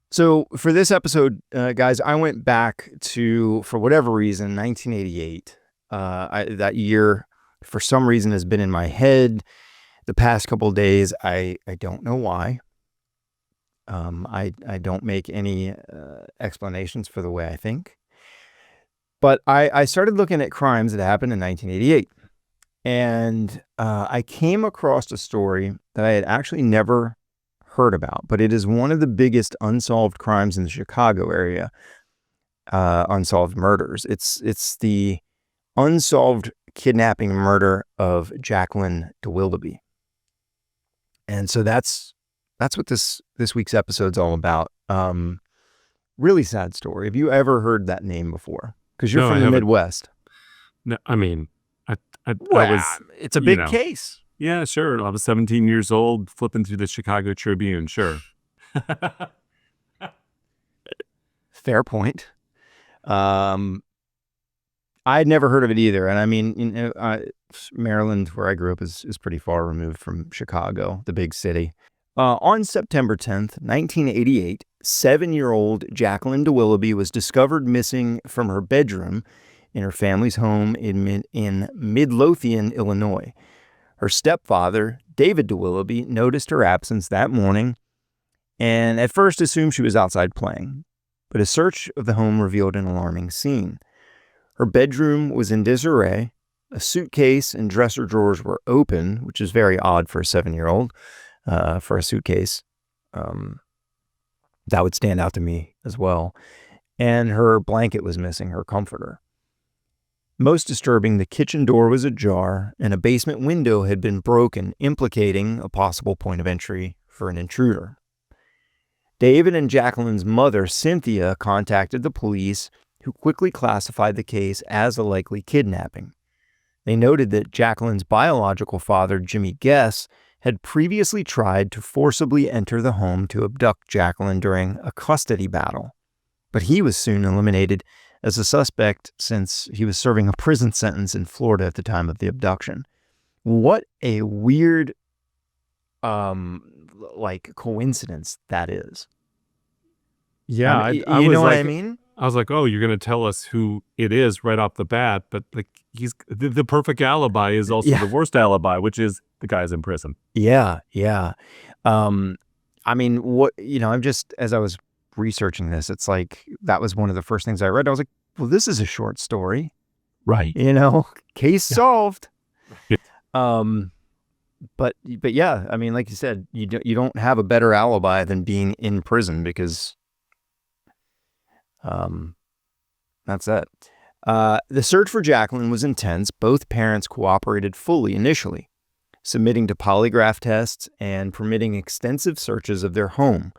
So for this episode, guys, I went back to, for whatever reason, 1988. That year, for some reason, has been in my head the past couple of days. I don't know why. I don't make any explanations for the way I think. But I started looking at crimes that happened in 1988. And I came across a story that I had actually never heard about, but it is one of the biggest unsolved crimes in the Chicago area, unsolved murders. It's the unsolved kidnapping murder of Jaclyn Dowaliby. And so that's what this week's episode's all about. Really sad story. Have you ever heard that name before? Because you're No, from I the haven't. Midwest. No, I mean, I Well, was, it's a big case. yeah, sure. I was 17 years old, flipping through the Chicago Tribune. Sure. Fair point. I'd never heard of it either. And I mean, Maryland, where I grew up, is pretty far removed from Chicago, the big city. On September 10th, 1988, 7-year-old Jaclyn Dowaliby was discovered missing from her bedroom in her family's home in Midlothian, Illinois. Her stepfather, David Dowaliby, noticed her absence that morning and at first assumed she was outside playing. But a search of the home revealed an alarming scene. Her bedroom was in disarray. A suitcase and dresser drawers were open, which is very odd for a 7-year-old, for a suitcase. That would stand out to me as well. And her blanket was missing, her comforter. Most disturbing, the kitchen door was ajar and a basement window had been broken, implicating a possible point of entry for an intruder. David and Jaclyn's mother, Cynthia, contacted the police, who quickly classified the case as a likely kidnapping. They noted that Jaclyn's biological father, Jimmy Guess, had previously tried to forcibly enter the home to abduct Jaclyn during a custody battle, but he was soon eliminated as a suspect since he was serving a prison sentence in Florida at the time of the abduction. What a weird, coincidence that is. Yeah, I I you was know what like, I mean? I was like, oh, you're going to tell us who it is right off the bat, but like he's the perfect alibi is also Yeah, the worst alibi, which is the guy's in prison. yeah. I mean, I'm just, as I was researching this, it's like that was one of the first things I read. I was like, well, this is a short story, Right. case Yeah. solved. But yeah, I mean, like you said, you don't have a better alibi than being in prison because that's it. The search for Jaclyn was intense. Both parents cooperated fully initially, submitting to polygraph tests and permitting extensive searches of their home.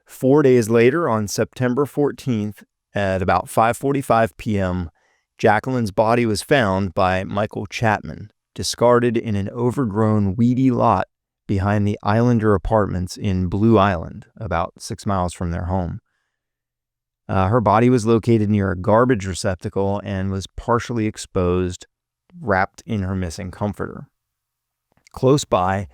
4 days later, on September 14th, at about 5:45 p.m., Jaclyn's body was found by Michael Chapman, discarded in an overgrown, weedy lot behind the Islander Apartments in Blue Island, about 6 miles from their home. Her body was located near a garbage receptacle and was partially exposed, wrapped in her missing comforter. Close by,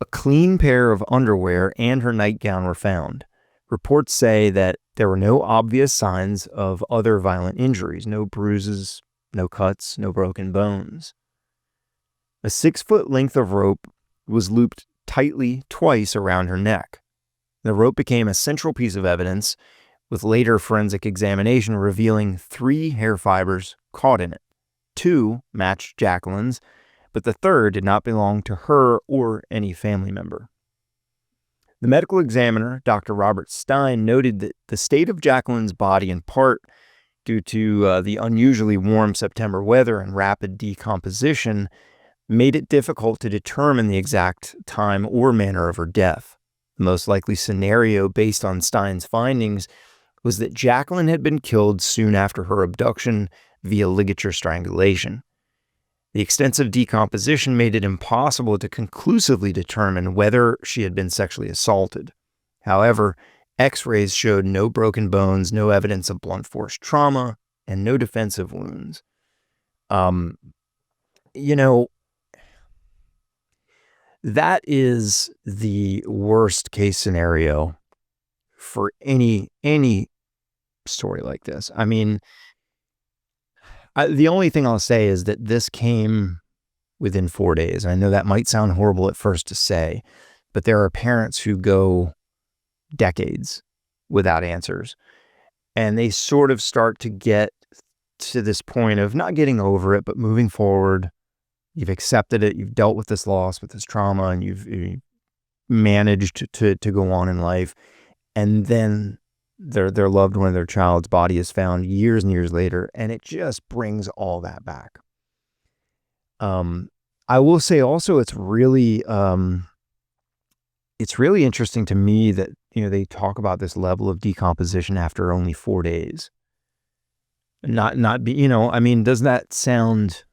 a clean pair of underwear and her nightgown were found. Reports say that there were no obvious signs of other violent injuries, no bruises, no cuts, no broken bones. A 6-foot length of rope was looped tightly twice around her neck. The rope became a central piece of evidence, with later forensic examination revealing 3 hair fibers caught in it. 2 matched Jaclyn's, but the third did not belong to her or any family member. The medical examiner, Dr. Robert Stein, noted that the state of Jaclyn's body, in part due to the unusually warm September weather and rapid decomposition, made it difficult to determine the exact time or manner of her death. The most likely scenario, based on Stein's findings, was that Jaclyn had been killed soon after her abduction via ligature strangulation. The extensive decomposition made it impossible to conclusively determine whether she had been sexually assaulted. However, X-rays showed no broken bones, no evidence of blunt force trauma, and no defensive wounds. That is the worst case scenario for any story like this. I mean, the only thing I'll say is that this came within 4 days. I know that might sound horrible at first to say, but there are parents who go decades without answers, and they sort of start to get to this point of not getting over it, but moving forward. You've accepted it. You've dealt with this loss, with this trauma, and you've managed to go on in life. And then their loved one, their child's body is found years and years later, and it just brings all that back. I will say also it's really interesting to me that, they talk about this level of decomposition after only 4 days. Not be, I mean, does that sound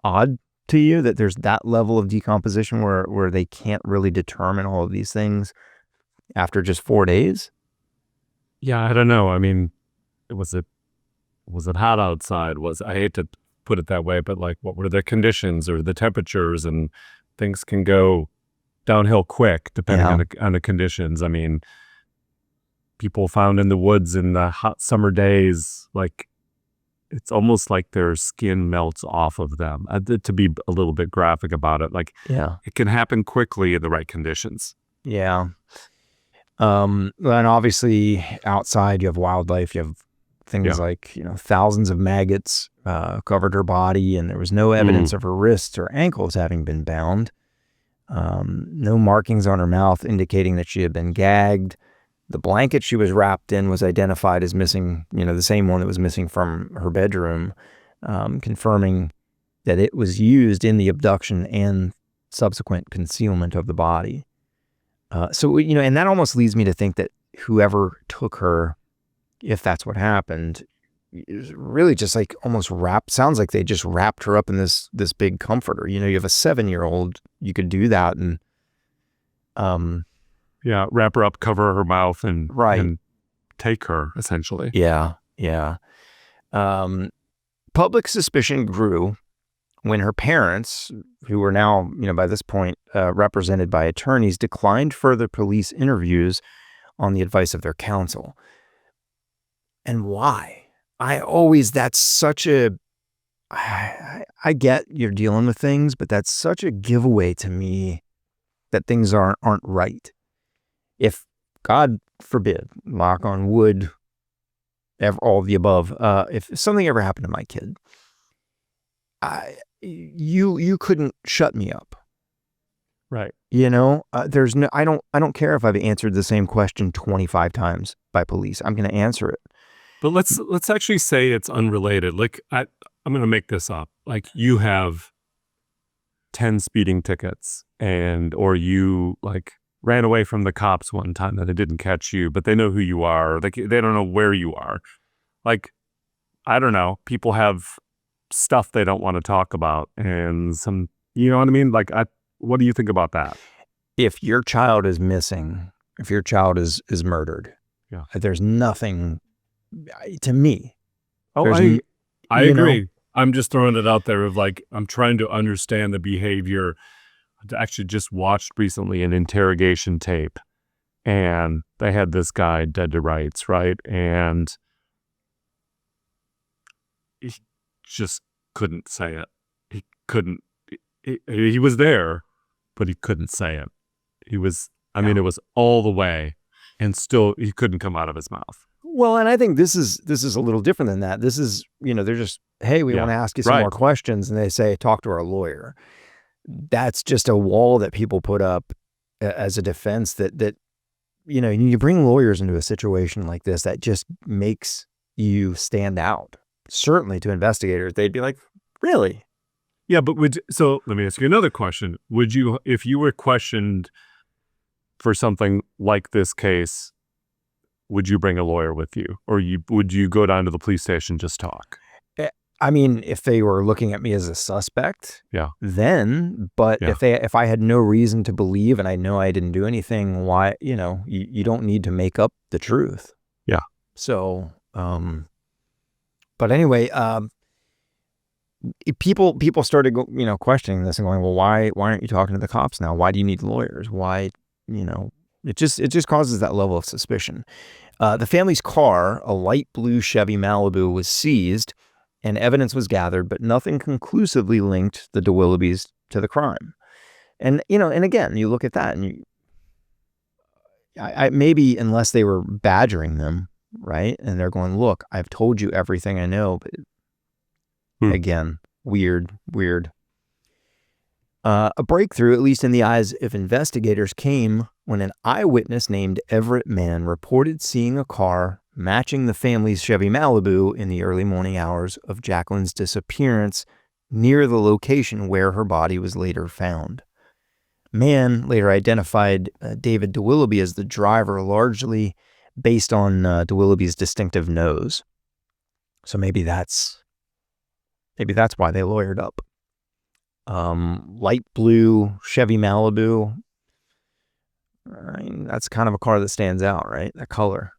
odd to you that there's that level of decomposition where they can't really determine all of these things after just 4 days? Yeah, I don't know. I mean, was it hot outside? I hate to put it that way, but like, what were the conditions or the temperatures? And things can go downhill quick depending on the conditions. I mean, people found in the woods in the hot summer days, like, it's almost like their skin melts off of them. To be a little bit graphic about it, like, it can happen quickly in the right conditions. Yeah. And obviously outside you have wildlife, you have things like, thousands of maggots covered her body, and there was no evidence of her wrists or ankles having been bound. No markings on her mouth indicating that she had been gagged. The blanket she was wrapped in was identified as missing, the same one that was missing from her bedroom, confirming that it was used in the abduction and subsequent concealment of the body. So, and that almost leads me to think that whoever took her, if that's what happened, is really just like almost sounds like they just wrapped her up in this big comforter. You have a 7-year-old, you could do that and wrap her up, cover her mouth, and and take her, essentially. Yeah. Public suspicion grew when her parents, who were now, by this point, represented by attorneys, declined further police interviews on the advice of their counsel. And why? That's such a, I get you're dealing with things, but that's such a giveaway to me that things aren't right. If, God forbid, knock on wood, all of the above, if something ever happened to my kid, you couldn't shut me up. Right. There's no, I don't care if I've answered the same question 25 times by police. I'm going to answer it. But let's actually say it's unrelated. Like, I'm going to make this up. Like, you have 10 speeding tickets, or you like ran away from the cops one time that they didn't catch you, but they know who you are. Like, they don't know where you are. Like, I don't know. People have stuff they don't want to talk about, and some, you know what I mean? Like, what do you think about that? If your child is missing, if your child is murdered, there's nothing, to me. Oh, I agree. I'm just throwing it out there of like, I'm trying to understand the behavior. I actually just watched recently an interrogation tape, and they had this guy dead to rights, right? And he just couldn't say it. He couldn't. He was there, but he couldn't say it. He was, I mean, it was all the way, and still he couldn't come out of his mouth. Well, and I think this is a little different than that. This is, they're just, hey, we want to ask you some more questions, and they say, talk to our lawyer. That's just a wall that people put up as a defense that you bring lawyers into a situation like this, that just makes you stand out. Certainly to investigators, they'd be like, really? Yeah, but so let me ask you another question. Would you, if you were questioned for something like this case, would you bring a lawyer with you, or would you go down to the police station, just talk? I mean, if they were looking at me as a suspect, then, but if I had no reason to believe and I know I didn't do anything, why, you don't need to make up the truth. Yeah. So, but anyway, people started, questioning this and going, well, why aren't you talking to the cops now? Why do you need lawyers? Why, It just causes that level of suspicion. The family's car, a light blue Chevy Malibu, was seized and evidence was gathered, but nothing conclusively linked the Dawalibys to the crime. And, and again, you look at that and maybe unless they were badgering them, right? And they're going, look, I've told you everything I know, but again, weird. A breakthrough, at least in the eyes of investigators, came when an eyewitness named Everett Mann reported seeing a car matching the family's Chevy Malibu in the early morning hours of Jaclyn's disappearance near the location where her body was later found. Mann later identified David Dowaliby as the driver, largely based on Dowaliby's distinctive nose. So maybe that's why they lawyered up. Light blue Chevy Malibu. I mean, that's kind of a car that stands out, right? That color.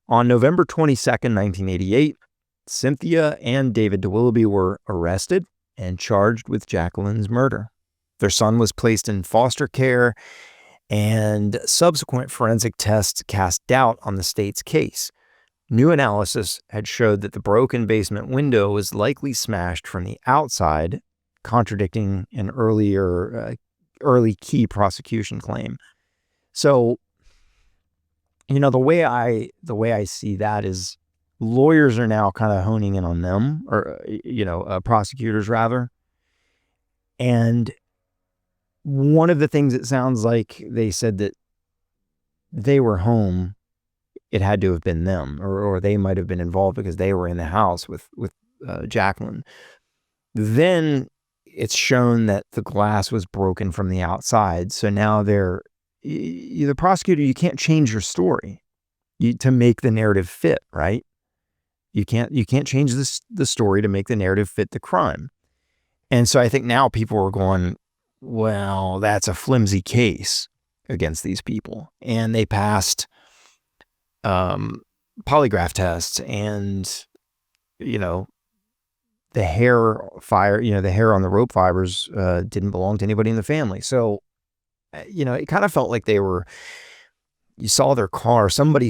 On November 22nd, 1988, Cynthia and David Dowaliby were arrested and charged with Jaclyn's murder. Their son was placed in foster care, and subsequent forensic tests cast doubt on the state's case. New analysis had showed that the broken basement window was likely smashed from the outside, contradicting an early key prosecution claim. So, the way I see that is lawyers are now kind of honing in on them, or prosecutors rather. And one of the things it sounds like they said that they were home, it had to have been them, or they might have been involved because they were in the house with Jaclyn. Then it's shown that the glass was broken from the outside. So now the prosecutor, you can't change your story to make the narrative fit, right? You can't change the story to make the narrative fit the crime. And so I think now people are going, well, that's a flimsy case against these people. And they passed polygraph tests, and the hair on the rope fibers didn't belong to anybody in the family. So it kind of felt like somebody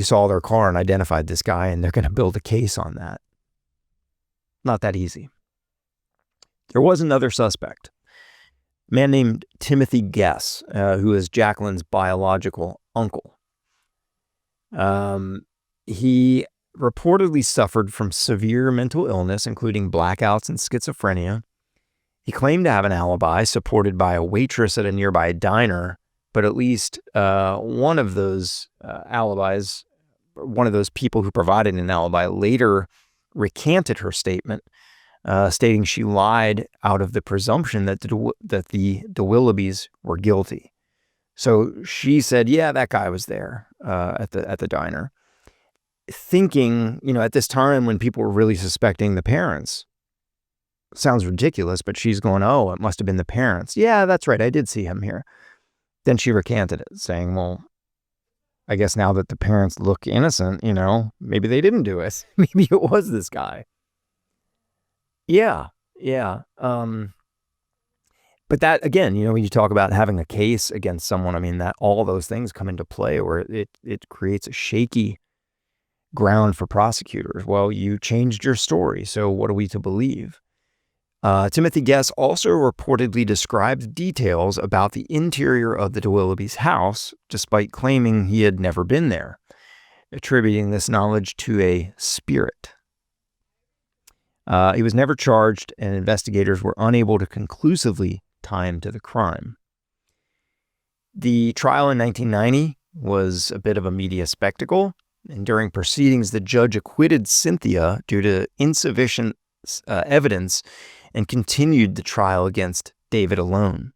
saw their car and identified this guy, and they're going to build a case on that. Not that easy. There was another suspect, a man named Timothy Guess, who is Jaclyn's biological uncle. He reportedly suffered from severe mental illness, including blackouts and schizophrenia. He claimed to have an alibi supported by a waitress at a nearby diner, but at least one of those alibis, one of those people who provided an alibi, later recanted her statement, stating she lied out of the presumption that the Dowalibys were guilty. So she said, yeah, that guy was there at the diner. Thinking, at this time when people were really suspecting the parents. Sounds ridiculous, but she's going, oh, it must have been the parents. Yeah, that's right. I did see him here. Then she recanted it, saying, well, I guess now that the parents look innocent, maybe they didn't do it. Maybe it was this guy. Yeah. But that, again, when you talk about having a case against someone, I mean, that all those things come into play where it creates a shaky ground for prosecutors. Well, you changed your story, so what are we to believe? Timothy Guess also reportedly described details about the interior of the Dowalibys' house, despite claiming he had never been there, attributing this knowledge to a spirit. He was never charged, and investigators were unable to conclusively tie him to the crime. The trial in 1990 was a bit of a media spectacle, and during proceedings, the judge acquitted Cynthia due to insufficient evidence and continued the trial against David alone.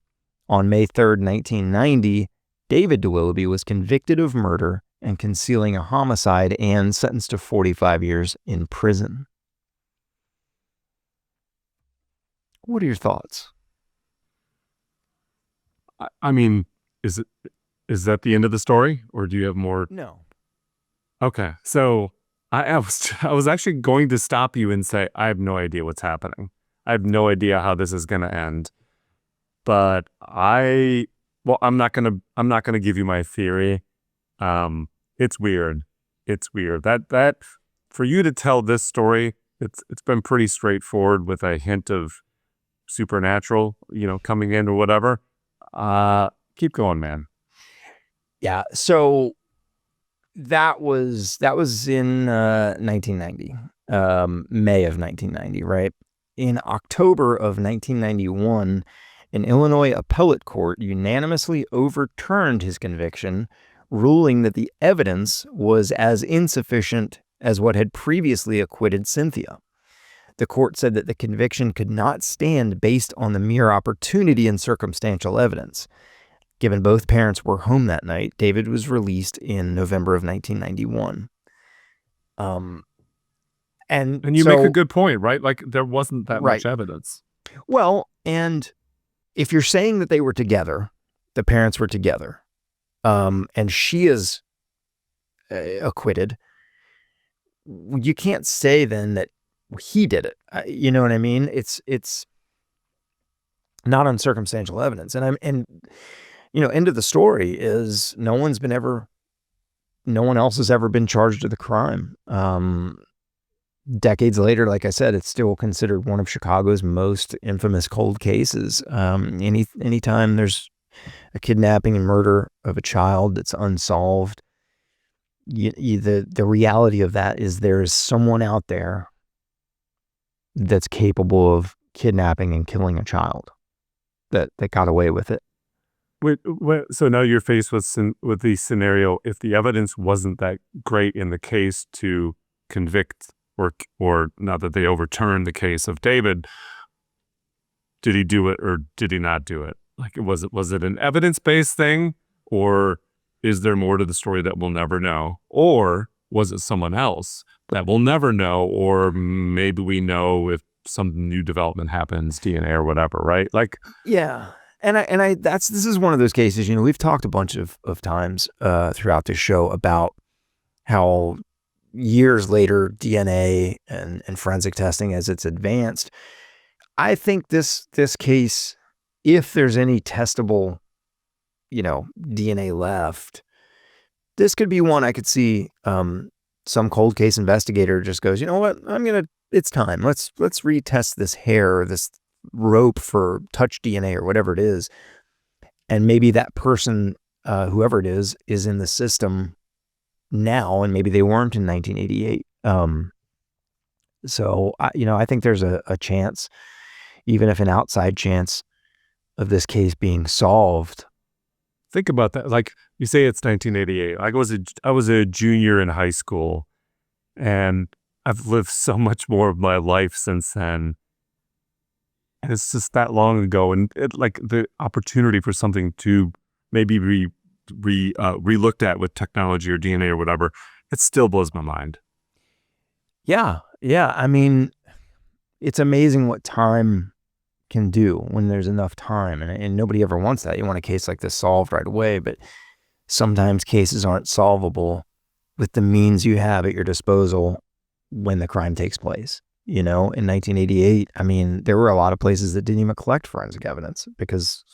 On May 3rd, 1990, David Dowaliby was convicted of murder and concealing a homicide and sentenced to 45 years in prison. What are your thoughts? I mean, is that the end of the story, or do you have more? No. Okay, so I was actually going to stop you and say I have no idea what's happening. I have no idea how this is going to end. But I Well, I'm not gonna give you my theory. It's weird. It's weird that for you to tell this story, it's been pretty straightforward with a hint of supernatural, coming in or whatever. Keep going, man. Yeah. So that was in 1990, May of 1990, right? In October of 1991, an Illinois appellate court unanimously overturned his conviction, ruling that the evidence was as insufficient as what had previously acquitted Cynthia. The court said that the conviction could not stand based on the mere opportunity and circumstantial evidence. Given both parents were home that night, David was released in November of 1991. And you make a good point, right? Like there wasn't that much evidence. Well, and if you're saying that they were together, the parents were together, and she is acquitted, you can't say then that he did it. You know what I mean? It's not on circumstantial evidence. And end of the story is no one else has ever been charged with the crime. Decades later, like I said, it's still considered one of Chicago's most infamous cold cases. Anytime there's a kidnapping and murder of a child that's unsolved, the reality of that is there is someone out there that's capable of kidnapping and killing a child that got away with it. So now you're faced with the scenario, if the evidence wasn't that great in the case to convict, or not that they overturned the case of David, did he do it or did he not do it? Like, was it an evidence-based thing, or is there more to the story that we'll never know? Or was it someone else that we'll never know, or maybe we know if some new development happens, DNA or whatever, right? Like, yeah. And this is one of those cases, we've talked a bunch of times throughout this show about how years later DNA and forensic testing, as it's advanced, I think this case, if there's any testable, DNA left, this could be one I could see some cold case investigator just goes, you know what, it's time. Let's retest this hair, this rope for touch DNA or whatever it is. And maybe that person, whoever it is in the system now, and maybe they weren't in 1988. So I think there's a chance, even if an outside chance, of this case being solved. Think about that. Like, you say it's 1988. I was a junior in high school, and I've lived so much more of my life since then. And it's just that long ago, and the opportunity for something to maybe re-looked at with technology or DNA or whatever, it still blows my mind. Yeah. I mean, it's amazing what time can do when there's enough time, and nobody ever wants that. You want a case like this solved right away, but sometimes cases aren't solvable with the means you have at your disposal when the crime takes place. In 1988, I mean, there were a lot of places that didn't even collect forensic evidence because,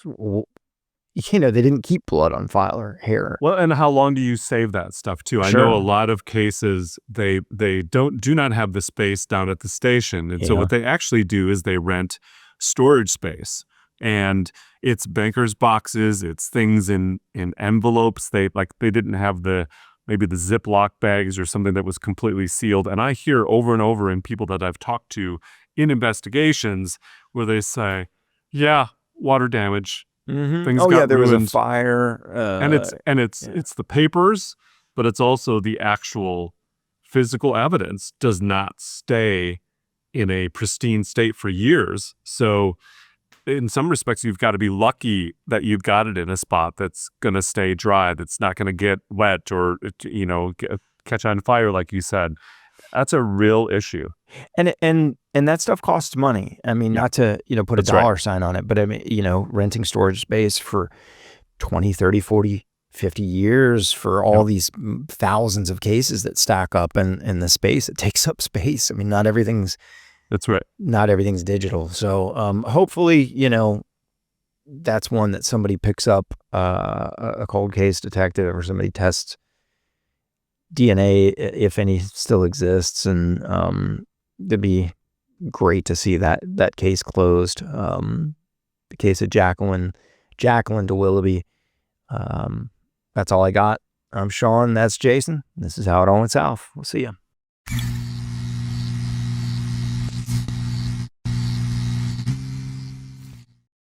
they didn't keep blood on file or hair. Well, and how long do you save that stuff too? I know a lot of cases, they do not have the space down at the station. And so what they actually do is they rent storage space, and it's bankers' boxes, it's things in envelopes. They didn't have maybe the Ziploc bags or something that was completely sealed. And I hear over and over in people that I've talked to in investigations where they say, yeah, water damage. Mm-hmm. Things got there ruined. was a fire. It's the papers, but it's also the actual physical evidence does not stay in a pristine state for years. So in some respects, you've got to be lucky that you've got it in a spot that's going to stay dry, that's not going to get wet or, catch on fire, like you said. That's a real issue. And that stuff costs money. I mean, not to, put a dollar sign on it, but I mean, renting storage space for 20, 30, 40, 50 years for all these thousands of cases that stack up in the space. It takes up space. I mean, not everything's That's right. Not everything's digital. So hopefully, that's one that somebody picks up, a cold case detective or somebody tests DNA, if any still exists, and it'd be great to see that case closed. The case of Jaclyn Dowaliby. That's all I got. I'm Sean. That's Jason. This is How It All Went South. We'll see you.